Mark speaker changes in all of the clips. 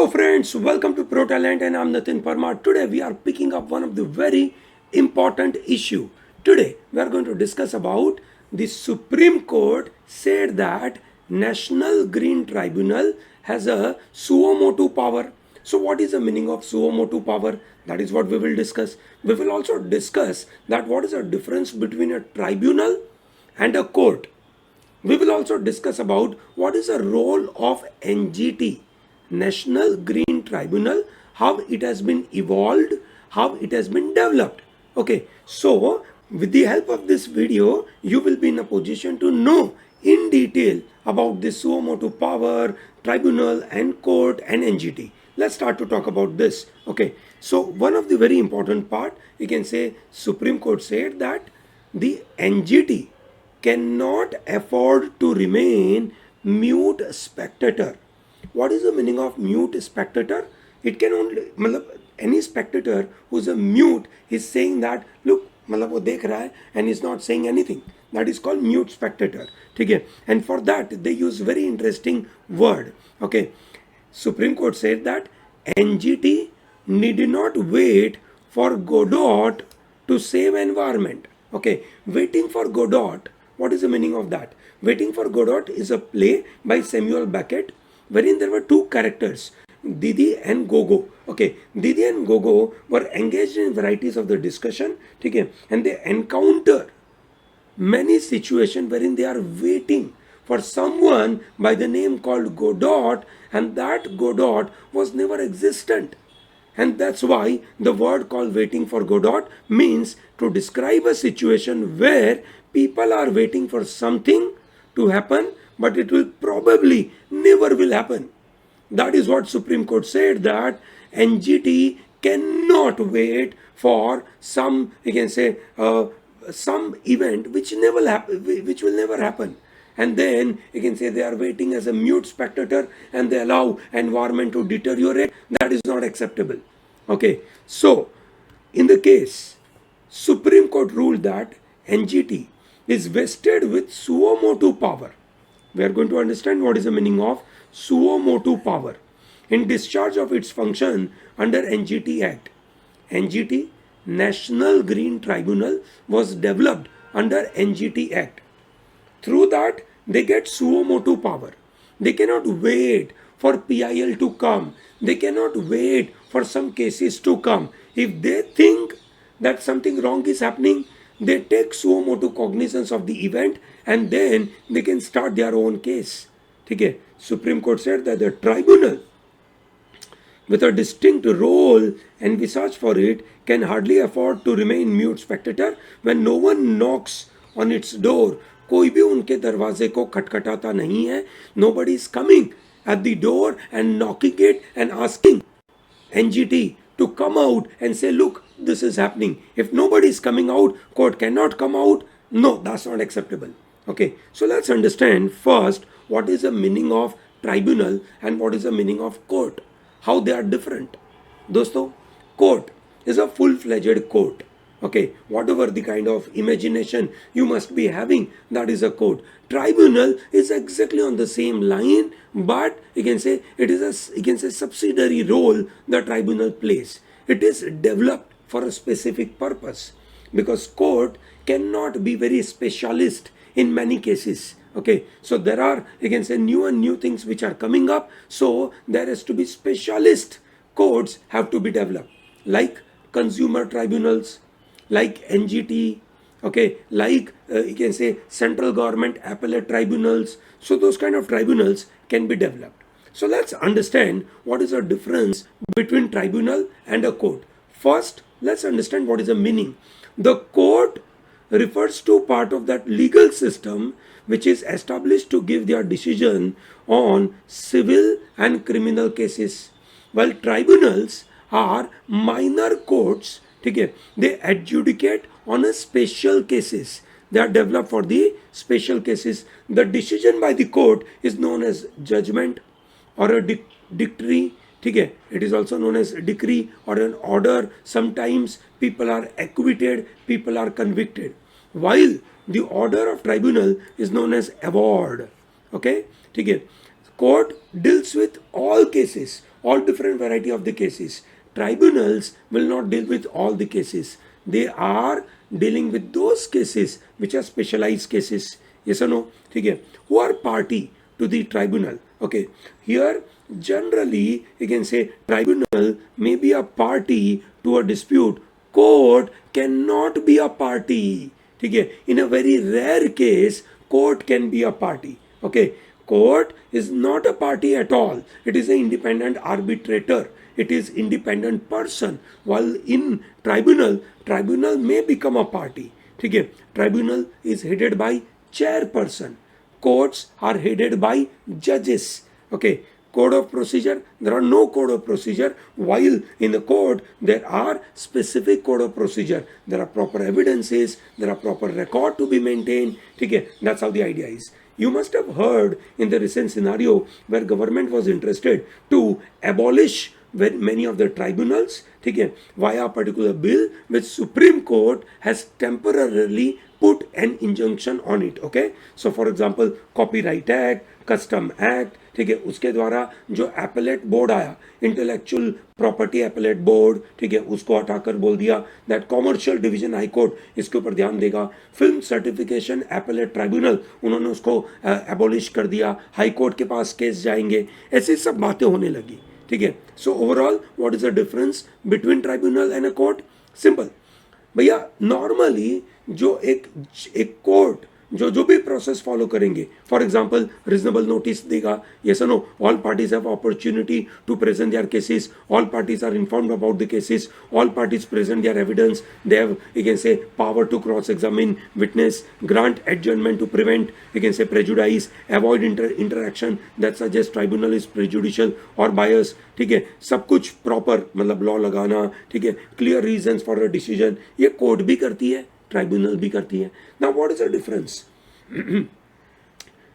Speaker 1: Hello friends, welcome to Pro Talent and I'm Nitin Parmar. Today we are picking up one of the very important issue. Today we are going to discuss about the Supreme Court said that National Green Tribunal has a suo motu power. So what is the meaning of suo motu power? That is what we will discuss. We will also discuss that what is the difference between a tribunal and a court. We will also discuss about what is the role of NGT, National Green Tribunal, how it has been evolved, how it has been developed. Okay, so with the help of this video, you will be in a position to know in detail about this suo motu power, tribunal and court and NGT. Let's start to talk about this. Okay, so one of the very important part, you can say Supreme Court said that the NGT cannot afford to remain mute spectator. What is the meaning of mute spectator? It can only any spectator who's a mute is saying that look वो देख रहा है and is not saying anything. That is called mute spectator. ठीक है? And for that they use very interesting word. Okay. Supreme Court said that NGT need not wait for Godot to save environment. Okay, waiting for Godot. What is the meaning of that? Waiting for Godot is a play by Samuel Beckett wherein there were two characters, Didi and Gogo. Okay, Didi and Gogo were engaged in varieties of the discussion, okay, and they encounter many situations wherein they are waiting for someone by the name called Godot, and that Godot was never existent. And that's why the word called waiting for Godot means to describe a situation where people are waiting for something to happen, but it will probably never will happen. That is what Supreme Court said, that NGT cannot wait for some, you can say, some event which which will never happen. And then you can say they are waiting as a mute spectator and they allow environment to deteriorate. That is not acceptable. Okay, so in the case, Supreme Court ruled that NGT is vested with suo motu power. We are going to understand what is the meaning of suo motu power. In discharge of its function under NGT Act, NGT, National Green Tribunal, was developed under NGT Act. Through that, they get suo motu power. They cannot wait for PIL to come. They cannot wait for some cases to come. If they think that something wrong is happening, they take suo motu cognizance of the event and then they can start their own case. Okay. Supreme Court said that the tribunal with a distinct role envisaged for it can hardly afford to remain mute spectator when no one knocks on its door. कोई भी उनके दरवाजे को खटखटाता नहीं है. Nobody is coming at the door and knocking it and asking NGT to come out and say, look, this is happening. If nobody is coming out, court cannot come out. No, that's not acceptable. Okay, so let's understand first what is the meaning of tribunal and what is the meaning of court. How they are different. Dosto, court is a full-fledged court. Okay, whatever the kind of imagination you must be having, that is a court. Tribunal is exactly on the same line, but you can say it is a subsidiary role the tribunal plays. It is developed for a specific purpose because court cannot be very specialist in many cases. Okay, so there are, you can say, new and new things which are coming up. So there has to be specialist courts have to be developed, like consumer tribunals, like NGT, okay, like you can say central government appellate tribunals. So those kind of tribunals can be developed. So let's understand what is the difference between tribunal and a court. First, let's understand what is the meaning. The court refers to part of that legal system which is established to give their decision on civil and criminal cases, while tribunals are minor courts. They adjudicate on a special cases. They are developed for the special cases. The decision by the court is known as judgment or a decree. It is also known as a decree or an order. Sometimes people are acquitted, people are convicted. While the order of tribunal is known as award. Okay? Court deals with all cases. all different variety of the cases. Tribunals will not deal with all the cases. They are dealing with those cases which are specialized cases. Yes or no? Okay. Who are party to the tribunal? Okay. Here, generally, you can say tribunal may be a party to a dispute. Court cannot be a party. Okay. In a very rare case, court can be a party. Okay. Court is not a party at all. It is an independent arbitrator. It is independent person. While in tribunal may become a party. ठीक है. Tribunal is headed by chairperson. Courts are headed by judges. Okay. Code of procedure, there are no code of procedure, while in the court there are specific code of procedure. There are proper evidences, there are proper record to be maintained. Okay, that's how the idea is. You must have heard in the recent scenario where government was interested to abolish many of the tribunals, okay, via a particular bill which Supreme Court has temporarily put an injunction on it. Okay, so for example, Copyright Act, Custom Act, ठीक है, उसके द्वारा जो appellate board आया, intellectual property appellate board, ठीक है, उसको हटाकर बोल दिया that commercial division high court इसके ऊपर ध्यान देगा. फिल्म सर्टिफिकेशन एपेलेट ट्राइब्यूनल, उन्होंने उसको एबॉलिश कर दिया, हाई कोर्ट के पास केस जाएंगे, ऐसी सब बातें होने लगी. ठीक है. So overall what is the difference between tribunal and a court? Simple भैया, नॉर्मली जो एक कोर्ट जो भी प्रोसेस फॉलो करेंगे, फॉर एग्जाम्पल रीजनेबल नोटिस देगा, yes no, all parties have opportunity to present their cases, all parties are informed about the cases, all parties present their evidence, they have, you can say, power to cross examine witness, grant adjournment to prevent, you can से, prejudice, avoid interaction that suggest tribunal is prejudicial और बायस. ठीक है, सब कुछ proper, मतलब law लगाना, ठीक है, clear reasons for a decision, ये कोर्ट भी करती है, ट्राइब्यूनल भी करती है. Now what is the difference?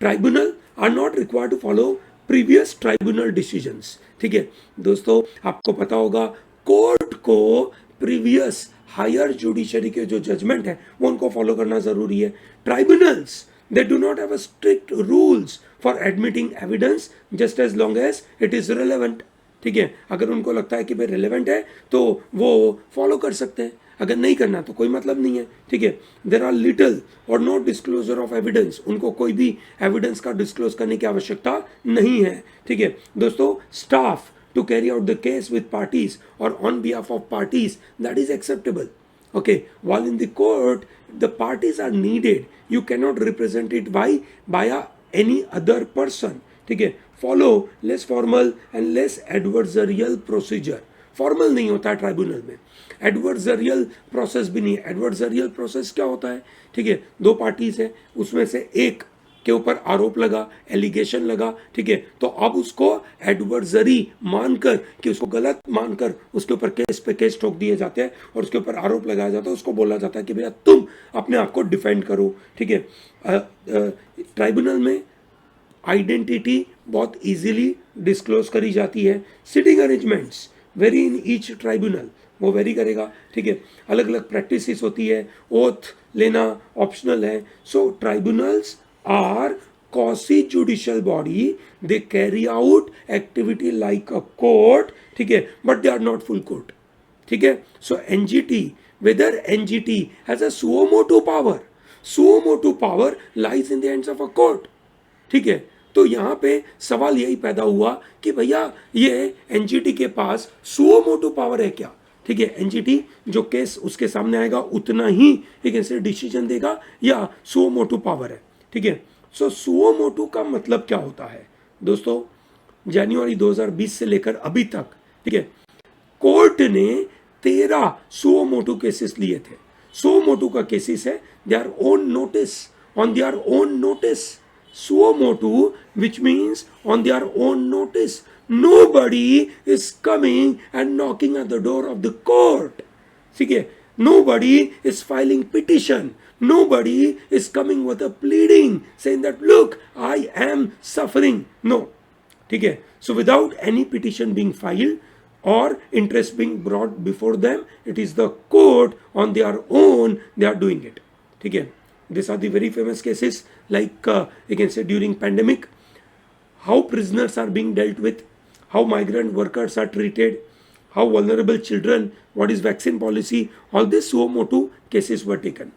Speaker 1: Tribunal are not required to follow previous tribunal decisions. ठीक है दोस्तों, आपको पता होगा कोर्ट को प्रीवियस हायर जुडिशरी के जो जजमेंट है वो उनको फॉलो करना जरूरी है. Tribunals, they do not have a strict rules for admitting evidence just as long as it is relevant. ठीक है, अगर उनको लगता है कि भाई रिलेवेंट है तो वो फॉलो कर सकते हैं, अगर नहीं करना तो कोई मतलब नहीं है. ठीक है, देर आर लिटल और नो डिस्क्लोजर ऑफ एविडेंस, उनको कोई भी एविडेंस का डिस्क्लोज करने की आवश्यकता नहीं है. ठीक है दोस्तों, staff to carry out the case with parties और on behalf of parties, that is acceptable. Okay, while in the court the parties are needed, you cannot represent it by any other person. ठीक है, follow less formal and less adversarial procedure. Formal नहीं होता है tribunal में, adversarial process भी नहीं है. Adversarial process क्या होता है? ठीक है, दो पार्टीज है, उसमें से एक के ऊपर आरोप लगा, एलिगेशन लगा, ठीक है, तो अब उसको एडवर्सरी मानकर, कि उसको गलत मानकर उसके ऊपर केस पे केस ठोक दिए जाते हैं और उसके ऊपर आरोप लगाया जाता है, उसको बोला जाता है कि भैया तुम अपने आप को डिफेंड करो. ठीक है, ट्राइब्यूनल में आइडेंटिटी बहुत इजीली डिस्क्लोज करी जाती है. Sitting arrangements very in each tribunal, वो वेरी करेगा. ठीक है, अलग अलग प्रैक्टिसेस होती है, ओथ लेना ऑप्शनल है. सो tribunals are quasi-judicial body, they carry out activity like a court, ठीक है, but they are not full court. ठीक है, so NGT, whether NGT has a suo motu power lies in the hands of a court. ठीक है, तो यहाँ पे सवाल यही पैदा हुआ कि भैया ये NGT के पास suo motu power है क्या? ठीक है, NGT जो केस उसके सामने आएगा उतना ही एक ऐसे डिसीजन देगा या suo motu पावर है. ठीक है, सो सुओ मोटू का मतलब क्या होता है दोस्तों? जनवरी 2020 से लेकर अभी तक, ठीक है, कोर्ट ने 13 सुओ मोटू केसेस लिए थे. सुओ मोटू का केसेस है their own notice, on their own notice. Suo motu which means on their own notice. Nobody is coming and knocking at the door of the court. ठीक है, nobody is filing petition, nobody is coming with a pleading saying that look I am suffering. No. ठीक है, so without any petition being filed or interest being brought before them, it is the court on their own, they are doing it. ठीक है, these are the very famous cases like you can say during pandemic, how prisoners are being dealt with, how migrant workers are treated, how vulnerable children, what is vaccine policy, all these suo motu cases were taken.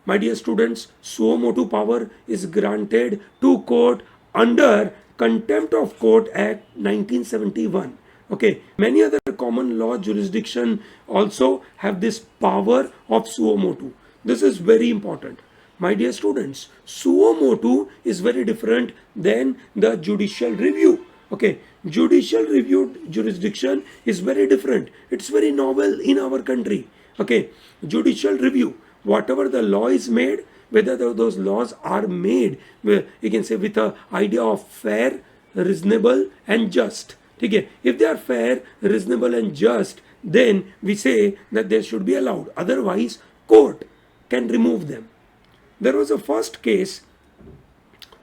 Speaker 1: My dear students, suo motu power is granted to court under Contempt of Court Act 1971. Okay, many other common law jurisdiction also have this power of suo motu. This is very important. My dear students, suo motu is very different than the judicial review. Okay, judicial review jurisdiction is very different. It's very novel in our country. Okay, judicial review, whatever the law is made, whether those laws are made, you can say, with a idea of fair, reasonable and just. Okay, if they are fair, reasonable and just, then we say that they should be allowed. Otherwise, court can remove them. There was a first case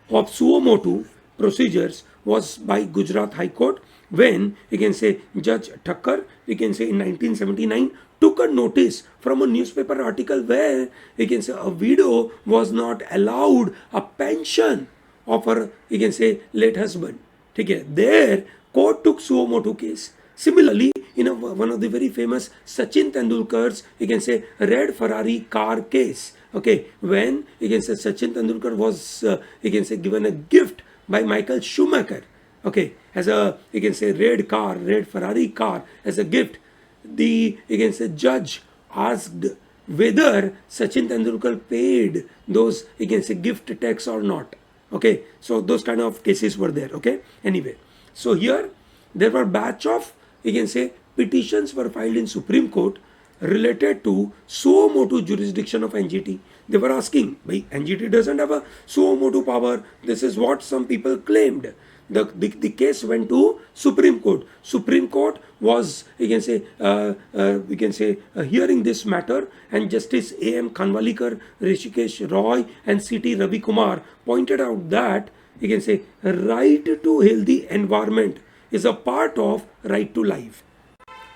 Speaker 1: of suo motu procedures was by Gujarat High Court, when you can say Judge Thakkar, you can say in 1979, took a notice from a newspaper article where you can say a widow was not allowed a pension of her, you can say, late husband. Okay, there court took suo motu case. Similarly, in one of the very famous Sachin Tendulkar's, you can say, red Ferrari car case. Okay, when you can say Sachin Tendulkar was you can say given a gift by Michael Schumacher, okay, as a, you can say, red Ferrari car as a gift, the, you can say, judge asked whether Sachin Tendulkar paid those, you can say, gift tax or not. Okay, so those kind of cases were there. Okay, anyway, so here there were batch of, you can say, petitions were filed in Supreme Court related to suo motu jurisdiction of NGT. They were asking, why NGT doesn't have a suo motu power. This is what some people claimed. The case went to Supreme Court. Supreme Court was, you can say, hearing this matter, and Justice A.M. Khanwalkar, Rishikesh Roy and C.T. Ravi Kumar pointed out that, you can say, right to healthy environment is a part of right to life.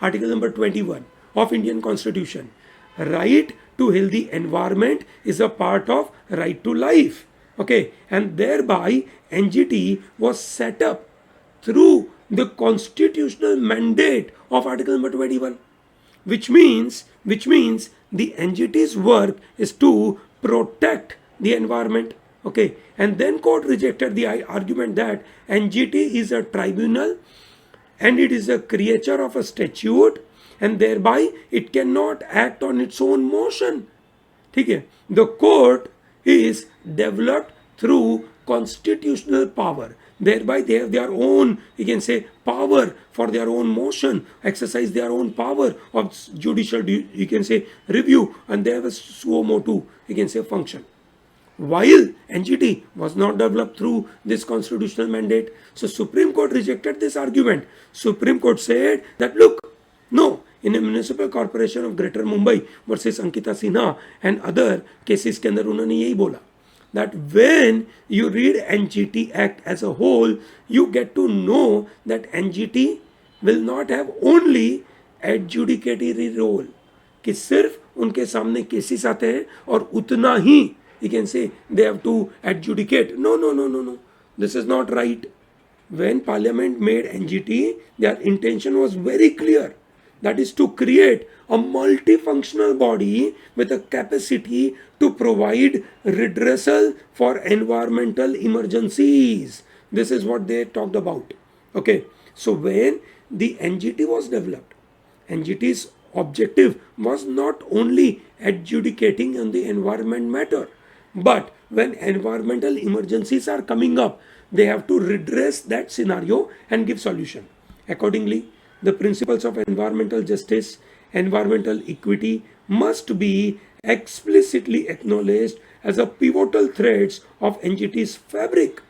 Speaker 1: Article number 21 of Indian Constitution. Right to healthy environment is a part of right to life. Okay, and thereby NGT was set up through the constitutional mandate of Article number 21, which means the NGT's work is to protect the environment. Okay, and then court rejected the argument that NGT is a tribunal and it is a creature of a statute, and thereby it cannot act on its own motion. Okay, the court is developed through constitutional power, thereby they have their own, you can say, power for their own motion, exercise their own power of judicial, you can say, review, and they have a suo motu, you can say, function. While NGT was not developed through this constitutional mandate, so Supreme Court rejected this argument. Supreme Court said that, look, no, in a municipal corporation of Greater Mumbai versus Ankita Sinha and other cases के अंदर उन्होंने यही बोला that when you read NGT Act as a whole, you get to know that NGT will not have only adjudicatory role, कि सिर्फ उनके सामने cases आते हैं और उतना ही, you can say, they have to adjudicate. No. This is not right. When Parliament made NGT, their intention was very clear. That is to create a multifunctional body with a capacity to provide redressal for environmental emergencies. This is what they talked about. Okay, so when the NGT was developed, NGT's objective was not only adjudicating on the environment matter, but when environmental emergencies are coming up, they have to redress that scenario and give solution. Accordingly, the principles of environmental justice, environmental equity must be explicitly acknowledged as a pivotal threads of NGT's fabric.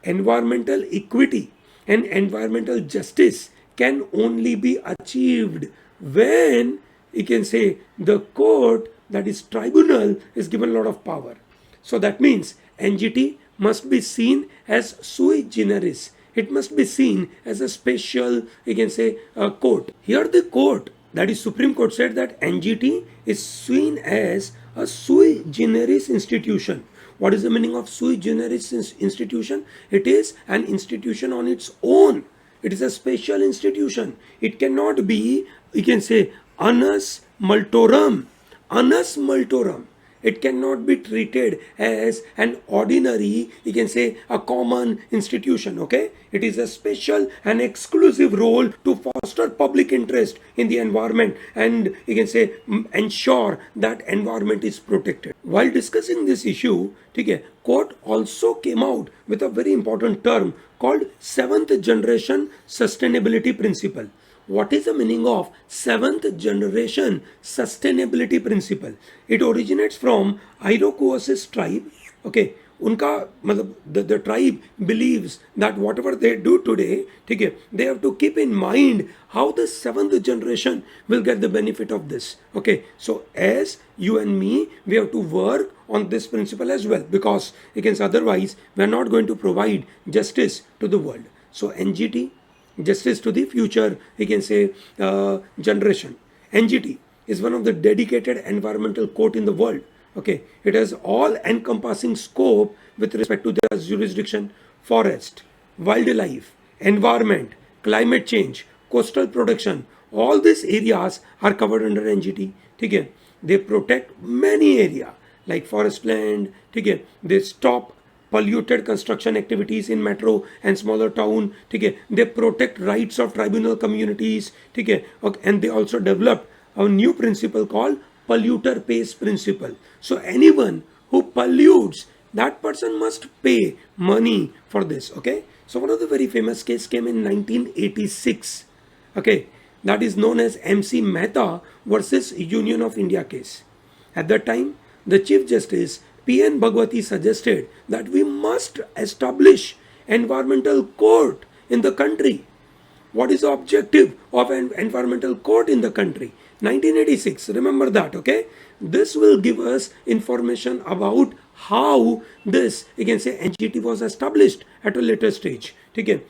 Speaker 1: Environmental equity and environmental justice can only be achieved when, you can say, the court, that is tribunal, is given a lot of power. So that means NGT must be seen as sui generis. It must be seen as a special, you can say, court. Here the court, that is Supreme Court, said that NGT is seen as a sui generis institution. What is the meaning of sui generis institution? It is an institution on its own. It is a special institution. It cannot be, you can say, annus multorum. Annus multorum. It cannot be treated as an ordinary, you can say, a common institution. Okay, it is a special and exclusive role to foster public interest in the environment, and you can say ensure that environment is protected. While discussing this issue, okay, court also came out with a very important term called seventh generation sustainability principle. What is the meaning of seventh generation sustainability principle? It originates from Iroquois tribe. Okay, उनका मतलब the tribe believes that whatever they do today, ठीक है, they have to keep in mind how the seventh generation will get the benefit of this. Okay, so as you and me, we have to work on this principle as well, because against otherwise we are not going to provide justice to the world. So NGT, justice to the future, we can say, generation. NGT is one of the dedicated environmental court in the world. Okay, it has all encompassing scope with respect to their jurisdiction: forest, wildlife, environment, climate change, coastal protection. All these areas are covered under NGT. ठीक है, they protect many area like forest land. ठीक है, they stop polluted construction activities in metro and smaller town. ठीक है, they protect rights of tribal communities. ठीक है, and they also developed a new principle called polluter pays principle. So anyone who pollutes, that person must pay money for this. Okay, so one of the very famous case came in 1986. Okay, that is known as MC Mehta versus Union of India case. At that time, the Chief Justice P.N. Bhagwati suggested that we must establish environmental court in the country. What is the objective of an environmental court in the country? 1986, remember that. Okay, this will give us information about how this, you can say, NGT was established at a later stage. Okay,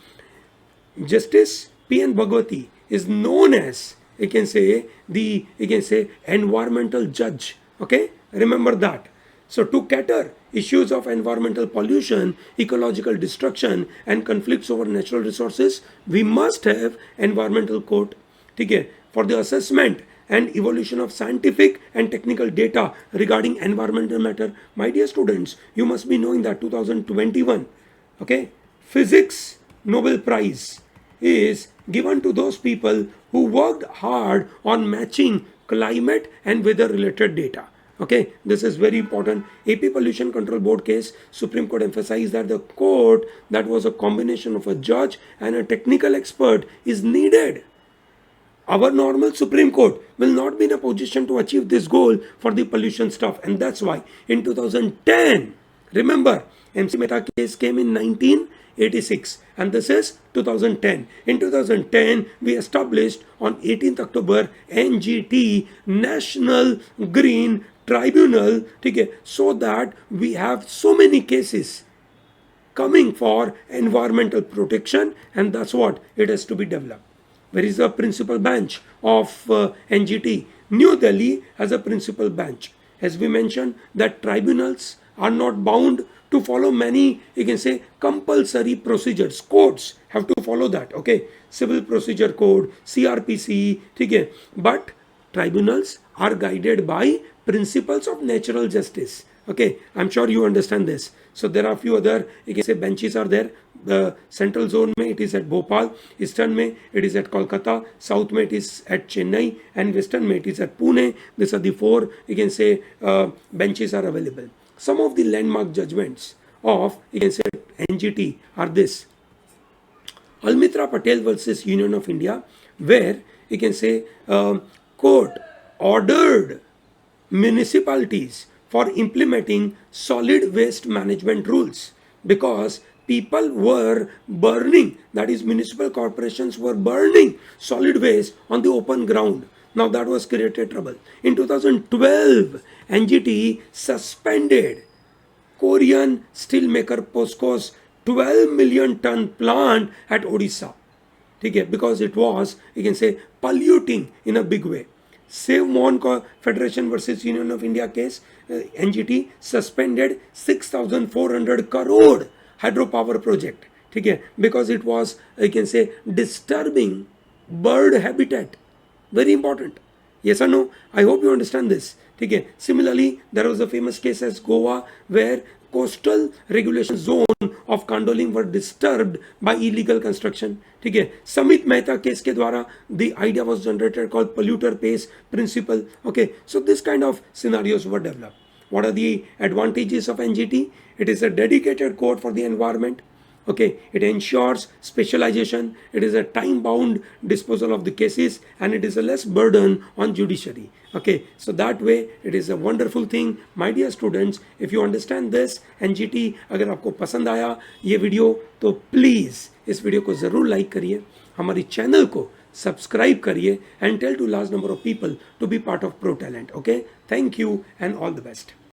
Speaker 1: Justice P.N. Bhagwati is known as, you can say, the, you can say, environmental judge. Okay, remember that. So to cater issues of environmental pollution, ecological destruction, and conflicts over natural resources, we must have environmental court. Okay, for the assessment and evolution of scientific and technical data regarding environmental matter. My dear students, you must be knowing that 2021, okay, physics Nobel Prize is given to those people who worked hard on matching climate and weather related data. Okay, this is very important. AP Pollution Control Board case, Supreme Court emphasized that the court that was a combination of a judge and a technical expert is needed. Our normal Supreme Court will not be in a position to achieve this goal for the pollution stuff, and that's why in 2010, remember, MC Mehta case came in 1986 and this is 2010. In 2010, we established on 18th October NGT, National Green Tribunal, okay, so that we have so many cases coming for environmental protection, and that's what it has to be developed. Where is the principal bench of NGT? New Delhi has a principal bench. As we mentioned, that tribunals are not bound to follow many, you can say, compulsory procedures. Courts have to follow that. Okay, Civil Procedure Code, CRPC, okay, but tribunals are guided by principles of natural justice. Okay, I'm sure you understand this. So there are a few other, you can say, benches are there. The central zone mein it is at Bhopal, eastern mein it is at Kolkata, south mein it is at Chennai, and western mein it is at Pune. These are the four, you can say, benches are available. Some of the landmark judgments of, you can say, NGT are this: Almitra Patel versus Union of India, where, you can say, court ordered municipalities for implementing solid waste management rules because people were burning, that is, municipal corporations were burning solid waste on the open ground. Now that was created trouble. In 2012, NGT suspended Korean steelmaker POSCO's 12 million ton plant at Odisha. Okay, because it was, you can say, polluting in a big way. Save Mon Federation versus Union of India case, NGT suspended 6,400 crore hydropower project. ठीक है, because it was, I can say, disturbing bird habitat. Very important. Yes or no? I hope you understand this. ठीक है. Similarly, there was a famous case as Goa where coastal regulation zone of Kandoling were disturbed by illegal construction. ठीक है. Samit Mehta case के द्वारा the idea was generated called polluter pays principle. Okay, so this kind of scenarios were developed. What are the advantages of NGT? It is a dedicated code for the environment. Okay, it ensures specialization, it is a time bound disposal of the cases, and it is a less burden on judiciary. Okay, so that way it is a wonderful thing. My dear students, if you understand this NGT, अगर आपको पसंद आया ये video तो please इस video को ज़रूर like करिए, हमारी चैनल को सब्सक्राइब करिए, and tell to large number of people to be part of Pro Talent. Okay, thank you and all the best.